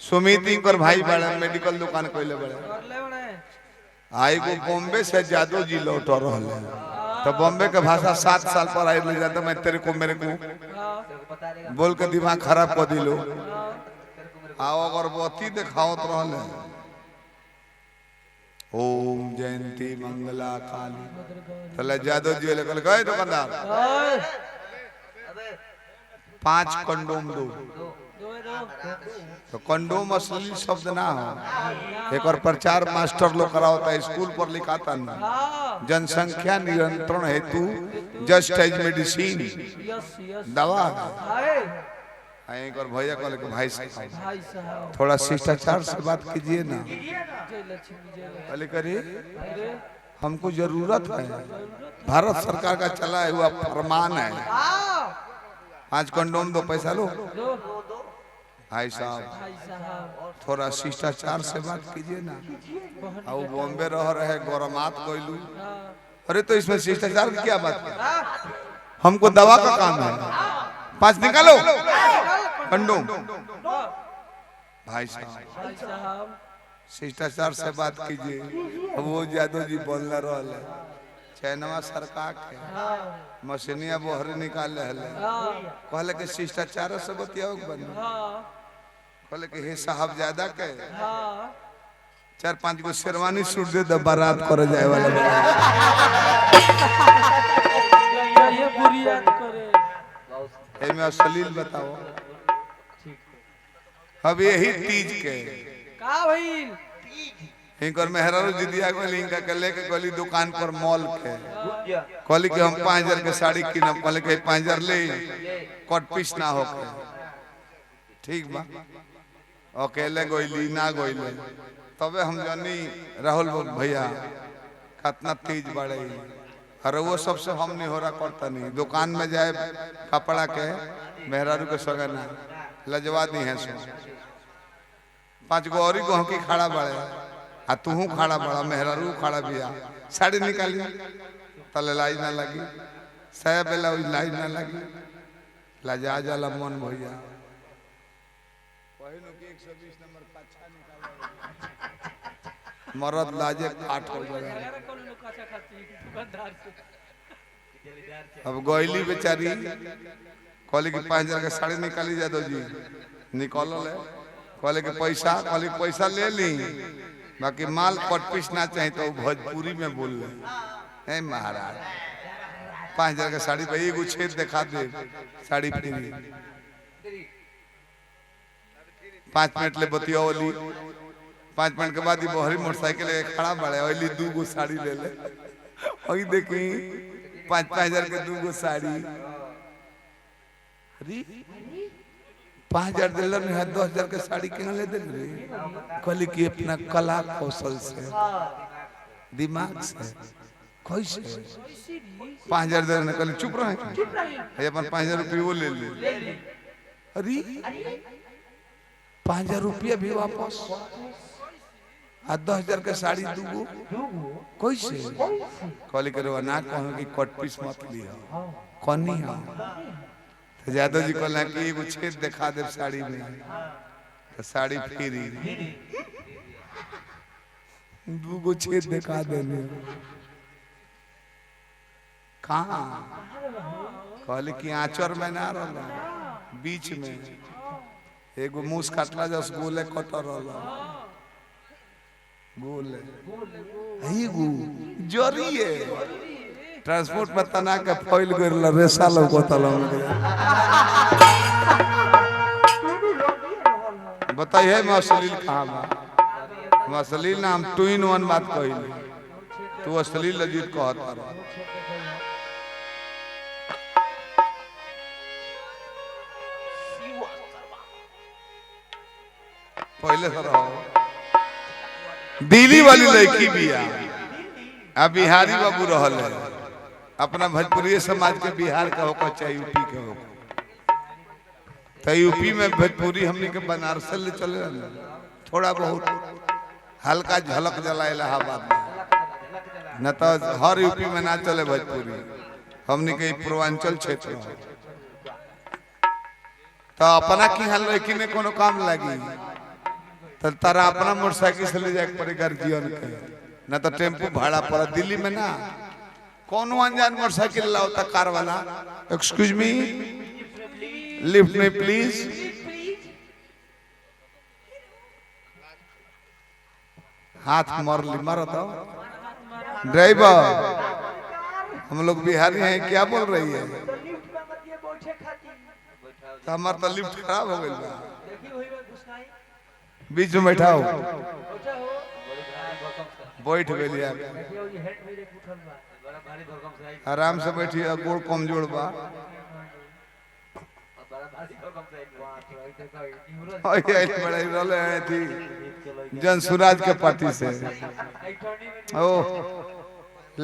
सुमिति कर भाई बड़े मेडिकल दुकान कोइले बड़े आई को बॉम्बे से जादू जी लौट रहे तो बॉम्बे के भाषा 7 साल पर आई ले जाता मैं तेरे को मेरे को बोल के दिमाग खराब कर दिलो आओ अगरबत्ती दिखाओ तो रहले ओम जयंती मंगला काली तले जादू जी लेकर गए दुकानदार 5 कंडोम दो तो कंडोम असली शब्द ना हो एक और प्रचार मास्टर लोग कराता है स्कूल पर लिखाता ना जनसंख्या नियंत्रण हेतु जस्ट एज मेडिसिन दवा एक और भैया को लेकर भाई साहब थोड़ा शिष्टाचार से बात कीजिए ना पहले करिए हमको जरूरत है भारत सरकार का चला हुआ फरमान है 5 कंडोम दो पैसा लो भाई साहब थोड़ा शिष्टाचार से बात कीजिए ना और बॉम्बे रह रहे गौरमात कोइलू अरे तो इसमें शिष्टाचार की क्या बात है हमको दवा का काम है 5 निकालो कंडोम भाई साहब शिष्टाचार से बात कीजिए अब वो यादव जी बोल रहा है चैनवा सरकार के मशीनिया बोहरी निकाल रहे कहले के शिष्टाचार से बतियाओ बन कहले के हे साहब ज्यादा के 4-5 गो शेरवानी सूट दे द बारात करे जाए वाला ये बुरियात करे एमे अश्लील बताओ अब यही तीज के का भइल इनकर मेहरारू जिदिया को लिंका के लेके गली दुकान पर मॉल के कहली कि हम 5000 के साड़ी किनब कहले के 5000 ले कट पीस ना हो के ठीक बा अकेले गोइली ना गोइले तबे हम जानी राहुल भैया कितना तेज बढ़े अरे वो सबसे हम नहीं हो रहा करता नहीं दुकान में जाए कपड़ा के मेहरारू के संगे ना लजवा दी है 5 गो और को हकी खड़ा बड़े आ तू खड़ा बड़ा मेहरारू खड़ा बिया साड़ी निकाली तले लाई ना लगी साया बेला लाई ना लगी लजा जाला मन भैया पहिनो के 120 नंबर पाछा निकाल मरद लाजे काट हो गया अब गोइली बेचारी कहली कि 5000 के साड़ी निकाली जा दो जी निकाल ले कहले के पैसा कहली पैसा ले ली बाकी माल कट पीस ना चाहिए तो भोजपुरी में बोल ले हे महाराज 5000 के साड़ी पे एगो छेद दिखा दे साड़ी फ्री 5 मिनट ले बतियावली 5 मिनट के बाद ही बहरी मोटरसाइकिल खड़ा बड़े ओली 2 गो साड़ी ले ले ओई देखी 5-5000 के 2 गो साड़ी अरे 5000 दिल में 10000 के साड़ी किन ले दे कहली कि अपना कला कौशल से दिमाग से कैसे 5000 दे ने कहली चुप रहे अपन 5000 रुपये वो ले ले अरे 5000 रुपया भी वापस आ 10000 के साड़ी दूगो कैसे कहली करे ना कहूं कि कट पीस मत लिया कनी है तो यादव जी कहला कि एगो छेद दिखा दे साड़ी में तो साड़ी फ्री दूगो छेद दिखा देने कहाँ कहली कि आंचर में ना रहला बीच में एगो मूस काटला जस गोले कटर रहला गोले एगो जरिए ट्रांसपोर्ट में तना के फैल गइल रेसा लौकतल बताइए मैं अश्लील कहाँ बा मैं अश्लील नाम 2 in 1 बात कहिली तू अश्लील लजीत कहता रह पहले से रहो दिल्ली वाली लड़की बिया आ बिहारी बाबू रहल है अपना भोजपुरी समाज के बिहार का होकर चाहे यूपी के हो तो यूपी में भोजपुरी हमने के बनारस ले चले थोड़ा बहुत हल्का झलक जला इलाहाबाद में न तो हर यूपी में ना चले भोजपुरी हमने के पूर्वांचल क्षेत्र तो अपना की हाल लड़की में कोनो काम लगी तो तारा अपना मोटरसाइकिल से ले जाए पड़े गार्जियन के ना तो टेम्पू भाड़ा पड़ा दिल्ली में ना कौन अनजान मोटरसाइकिल लाओ कार वाला एक्सक्यूज मी लिफ्ट में प्लीज हाथ मारो तो ड्राइवर हम लोग बिहारी हैं क्या बोल रही है तो हमारा तो लिफ्ट खराब हो गई बीच में बैठाओ बैठ गई आराम से बैठिए गोड़ कमजोर बा जन सुराज के पार्टी से ओ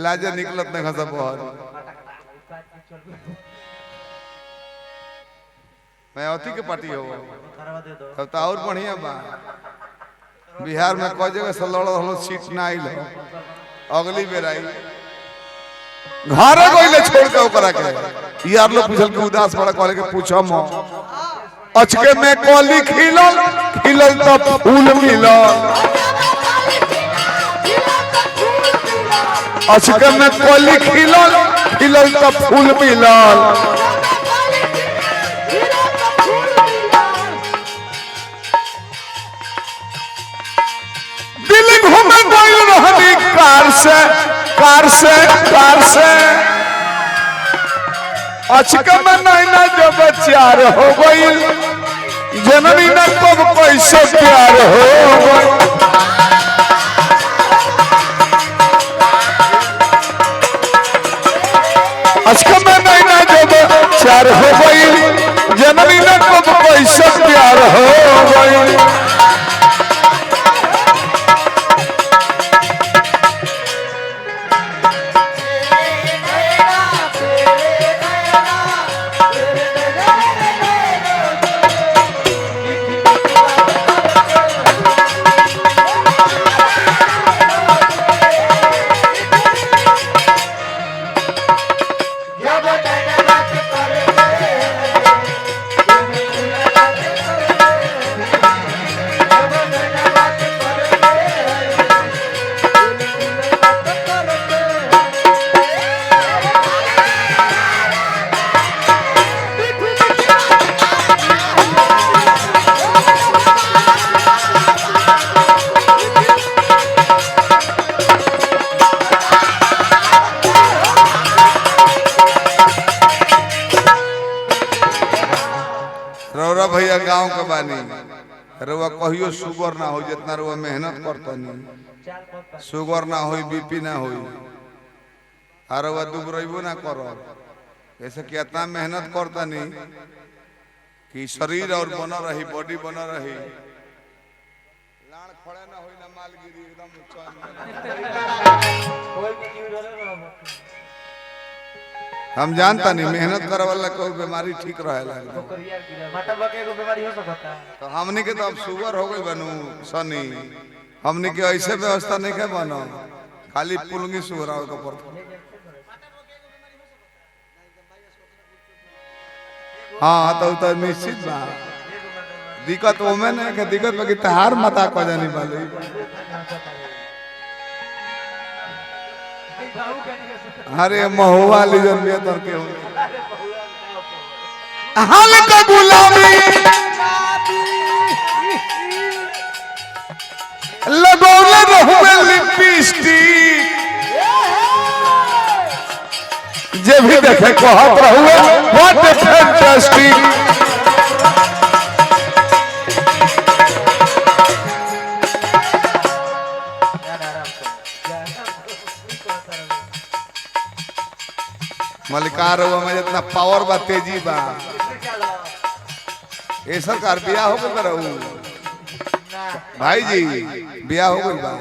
लाजा निकलत नहीं खसा बहुत मैं अथी के पार्टी हो तब तो और बढ़िया बा बिहार में कोई जगह से लड़ो सीट ना आइल अगली बेर आई घर कोई छोड़ के ओकरा के यार लोग पूछल के उदास बड़ा कहले के पूछो म अचके में कोली खिलल खिलल तो फूल मिलल अचके में कोली खिलल खिलल तो फूल मिलल दिल घूमे गइल रहनी कार से अचके में नैना जब चार हो गई जननी न कब कैसे प्यार हो गई अचके में नैना जब चार हो गई जननी न कब कैसे प्यार हो गई रौरा भैया गांव के बानी रुआ कहियो शुगर ना हो जितना रुआ मेहनत करता नहीं शुगर ना हो बीपी ना हो और रुआ दुबरेबो ना करो ऐसे कितना मेहनत करता नहीं कि शरीर और बना रही बॉडी बना रही लाड़ खड़े ना होई ना मालगिरी एकदम हम जानता नहीं मेहनत करे वाला कोई बीमारी ठीक रहेला तो हमनी के तो अब शुगर हो गई बनू सनी हमनी के ऐसे व्यवस्था नहीं के बनो खाली पुलंगी शुगर आओ पर हाँ तो निश्चित बा दिक्कत ओमे नहीं के दिक्कत बाकी तहार मता को जानी वाली अरे महुआ लीजन में तो के हाल का गुलामी लगौले रहुए लिपस्टिक जे भी देखे कहत रहुए व्हाट ए फैंटास्टिक मलिकार में जितना पावर बा तेजी बा ये सरकार बिया हो गई भाई जी बिया हो गई बा।